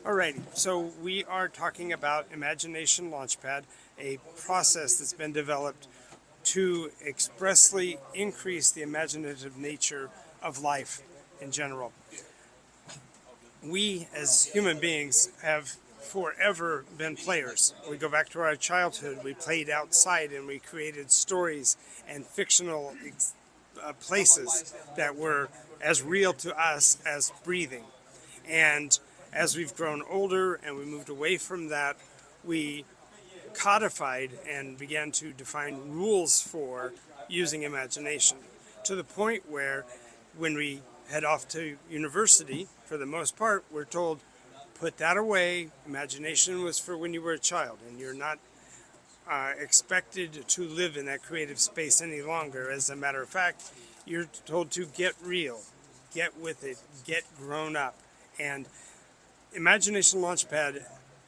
Alrighty, so we are talking about Imagination Launchpad, a process that's been developed to expressly increase the imaginative nature of life in general. We as human beings have forever been players. We go back to our childhood, we played outside and we created stories and fictional places that were as real to us as breathing. And as we've grown older and we moved away from that, we codified and began to define rules for using imagination, to the point where when we head off to university, for the most part, we're told, put that away. Imagination was for when you were a child, and you're not expected to live in that creative space any longer. As a matter of fact, you're told to get real, get with it, get grown up. And Imagination Launchpad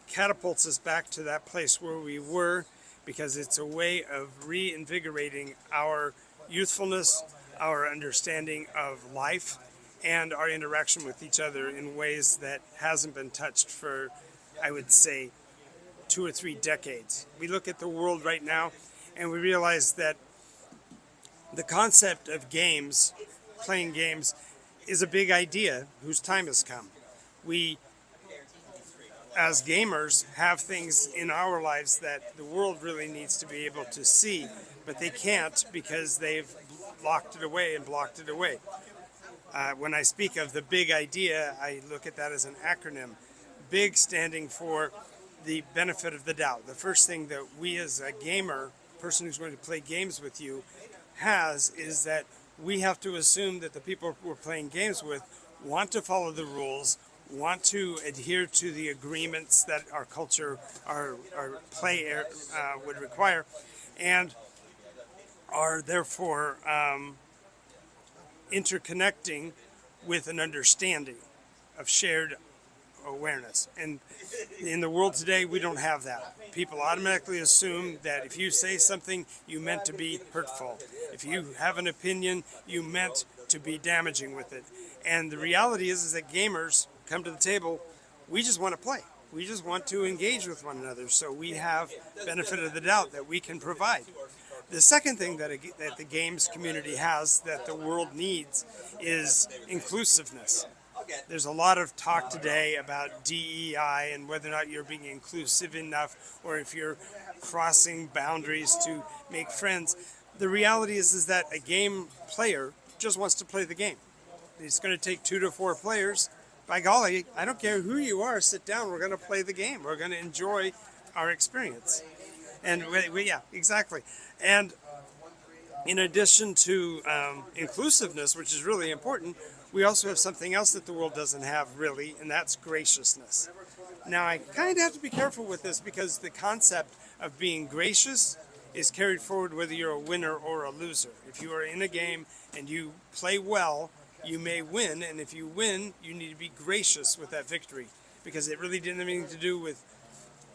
catapults us back to that place where we were, because it's a way of reinvigorating our youthfulness, our understanding of life, and our interaction with each other in ways that hasn't been touched for, I would say, 2 or 3 decades. We look at the world right now and we realize that the concept of games, playing games, is a big idea whose time has come. We, as gamers, have things in our lives that the world really needs to be able to see, but they can't because they've locked it away and blocked it away. When I speak of the big idea, I look at that as an acronym. BIG standing for the benefit of the doubt. The first thing that we as a gamer, person who's going to play games with you, has is that we have to assume that the people we're playing games with want to follow the rules, want to adhere to the agreements that our culture, our play would require, and are therefore interconnecting with an understanding of shared awareness. And in the world today, we don't have that. People automatically assume that if you say something, you meant to be hurtful. If you have an opinion, you meant to be damaging with it. And the reality is that gamers come to the table, we just want to play. We just want to engage with one another. So we have benefit of the doubt that we can provide. The second thing that the games community has that the world needs is inclusiveness. There's a lot of talk today about DEI and whether or not you're being inclusive enough, or if you're crossing boundaries to make friends. The reality is that a game player just wants to play the game. It's going to take 2 to 4 players. By golly, I don't care who you are, sit down, we're going to play the game. We're going to enjoy our experience. And yeah, exactly. And in addition to inclusiveness, which is really important, we also have something else that the world doesn't have really, and that's graciousness. Now, I kind of have to be careful with this because the concept of being gracious is carried forward whether you're a winner or a loser. If you are in a game and you play well, you may win, and if you win, you need to be gracious with that victory, because it really didn't have anything to do with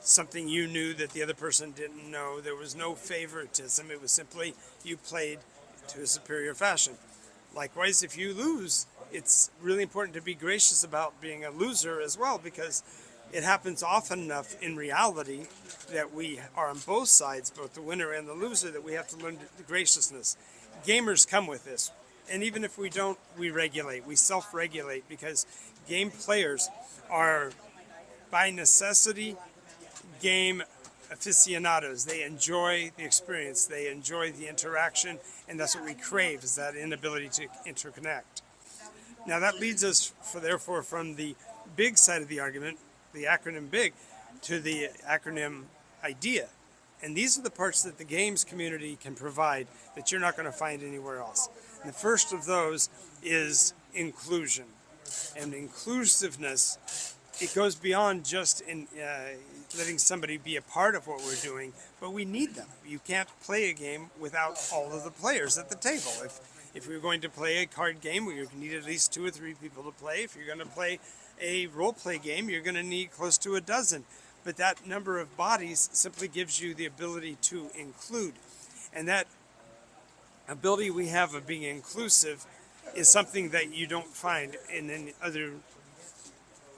something you knew that the other person didn't know. There was no favoritism. It was simply you played to a superior fashion. Likewise, if you lose, it's really important to be gracious about being a loser as well, because it happens often enough in reality that we are on both sides, both the winner and the loser, that we have to learn the graciousness. Gamers come with this. And even if we don't, we regulate, we self-regulate, because game players are, by necessity, game aficionados. They enjoy the experience, they enjoy the interaction, and that's what we crave, is that inability to interconnect. Now that leads us, therefore, from the big side of the argument, the acronym BIG, to the acronym IDEA. And these are the parts that the games community can provide that you're not going to find anywhere else. And the first of those is inclusion. And inclusiveness, it goes beyond just letting somebody be a part of what we're doing, but we need them. You can't play a game without all of the players at the table. If we're going to play a card game, we need at least 2 or 3 people to play. If you're going to play a role-play game, you're going to need close to a dozen. But that number of bodies simply gives you the ability to include. And that ability we have of being inclusive is something that you don't find in any other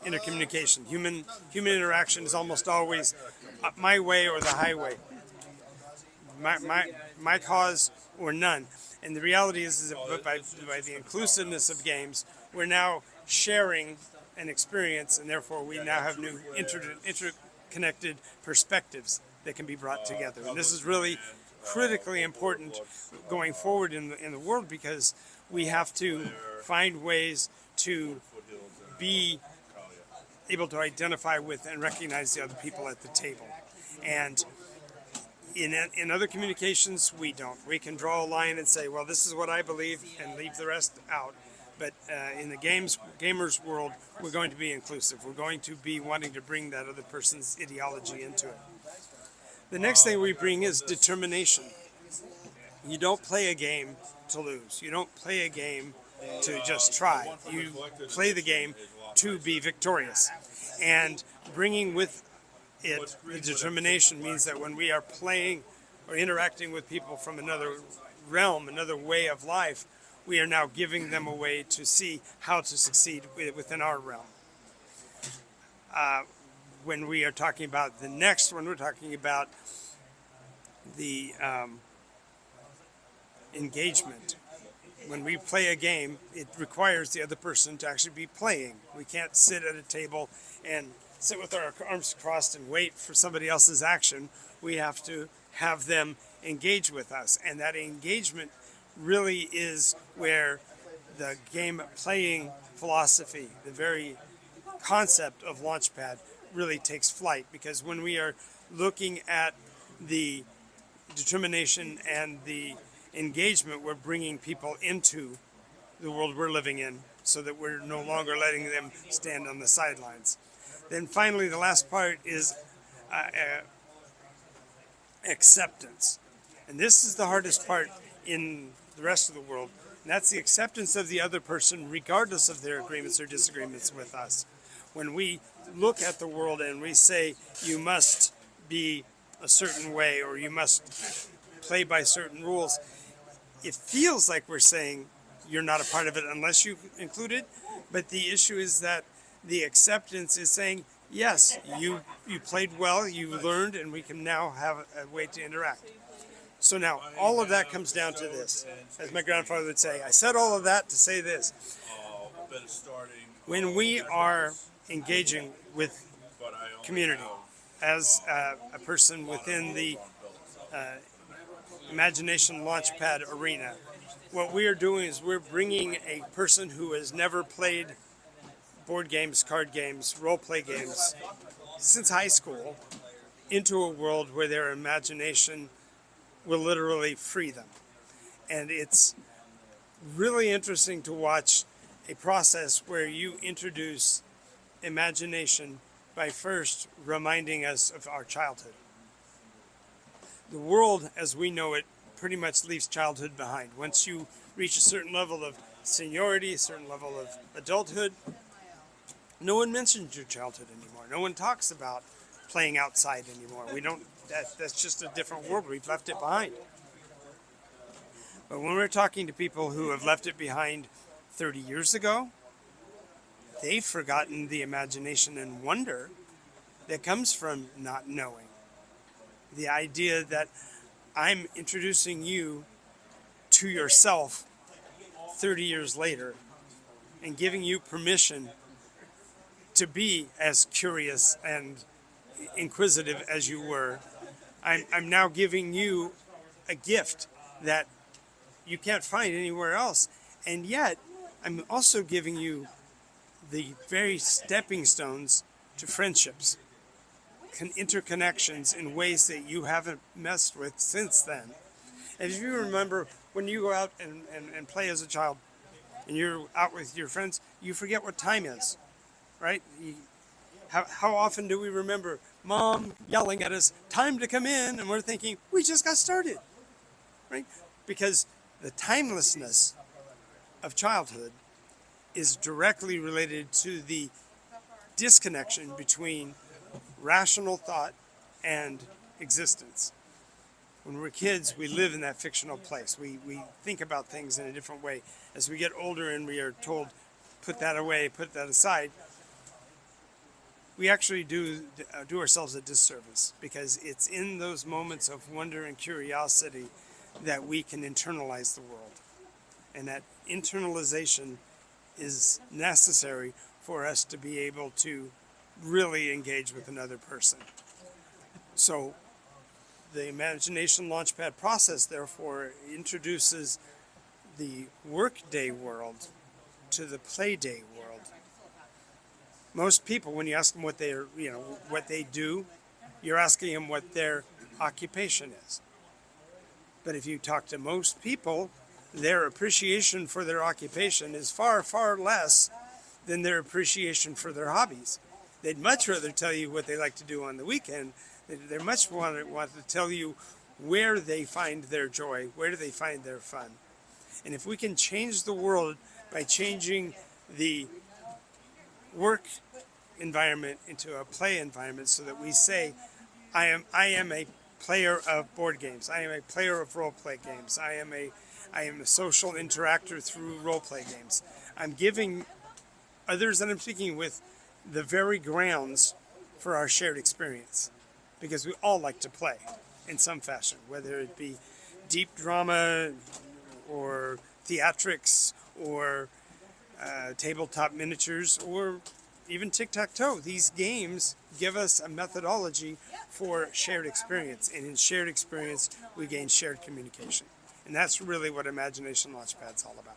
intercommunication. Human interaction is almost always my way or the highway, my cause or none. And the reality is that by the inclusiveness of games, we're now sharing an experience, and therefore we now have new interconnected perspectives that can be brought together. And this is really critically important going forward in the world, because we have to find ways to be able to identify with and recognize the other people at the table. And in other communications, we don't. We can draw a line and say, well, this is what I believe, and leave the rest out. But in the gamers world, we're going to be inclusive. We're going to be wanting to bring that other person's ideology into it. The next thing we bring is determination. You don't play a game to lose. You don't play a game to just try. You play the game to be victorious. And bringing with it the determination means that when we are playing or interacting with people from another realm, another way of life, we are now giving them a way to see how to succeed within our realm. When we are talking about the next one, we're talking about the engagement. When we play a game, it requires the other person to actually be playing. We can't sit at a table and sit with our arms crossed and wait for somebody else's action. We have to have them engage with us. And that engagement really is where the game playing philosophy, the very concept of Launchpad, really takes flight. Because when we are looking at the determination and the engagement, we're bringing people into the world we're living in, so that we're no longer letting them stand on the sidelines. Then finally, the last part is acceptance. And this is the hardest part in the rest of the world. And that's the acceptance of the other person, regardless of their agreements or disagreements with us. When we look at the world and we say, you must be a certain way, or you must play by certain rules, it feels like we're saying you're not a part of it unless you include it. But the issue is that the acceptance is saying, yes, you played well, you learned, and we can now have a way to interact. So now, all of that comes down to this. As my grandfather would say, I said all of that to say this. When we are engaging with community as a person within the Imagination Launchpad arena, what we are doing is we're bringing a person who has never played board games, card games, role-play games since high school into a world where their imagination will literally free them. And it's really interesting to watch a process where you introduce imagination by first reminding us of our childhood. The world as we know it pretty much leaves childhood behind. Once you reach a certain level of seniority, a certain level of adulthood, no one mentions your childhood anymore. No one talks about playing outside anymore. We don't. That's just a different world. We've left it behind. But when we're talking to people who have left it behind 30 years ago, they've forgotten the imagination and wonder that comes from not knowing. The idea that I'm introducing you to yourself 30 years later and giving you permission to be as curious and inquisitive as you were. I'm now giving you a gift that you can't find anywhere else. And yet, I'm also giving you the very stepping stones to friendships, interconnections in ways that you haven't messed with since then. And if you remember, when you go out and play as a child, and you're out with your friends, you forget what time is, right? How often do we remember Mom yelling at us, time to come in, and we're thinking, we just got started, right? Because the timelessness of childhood is directly related to the disconnection between rational thought and existence. When we're kids, we live in that fictional place. We think about things in a different way. As we get older and we are told, put that away, put that aside, we actually do ourselves a disservice, because it's in those moments of wonder and curiosity that we can internalize the world. And that internalization is necessary for us to be able to really engage with another person. So the Imagination Launchpad process, therefore, introduces the workday world to the playday world. Most people, when you ask them what what they do, you're asking them what their occupation is. But if you talk to most people, their appreciation for their occupation is far, far less than their appreciation for their hobbies. They'd much rather tell you what they like to do on the weekend. They much want to tell you where they find their joy, where do they find their fun. And if we can change the world by changing the work environment into a play environment, so that we say, I am a player of board games, I am a player of role play games, I am a social interactor through role play games. I'm giving others that I'm speaking with the very grounds for our shared experience, because we all like to play in some fashion, whether it be deep drama or theatrics or tabletop miniatures or even tic-tac-toe. These games give us a methodology for shared experience, and in shared experience we gain shared communication. And that's really what Imagination Launchpad's all about.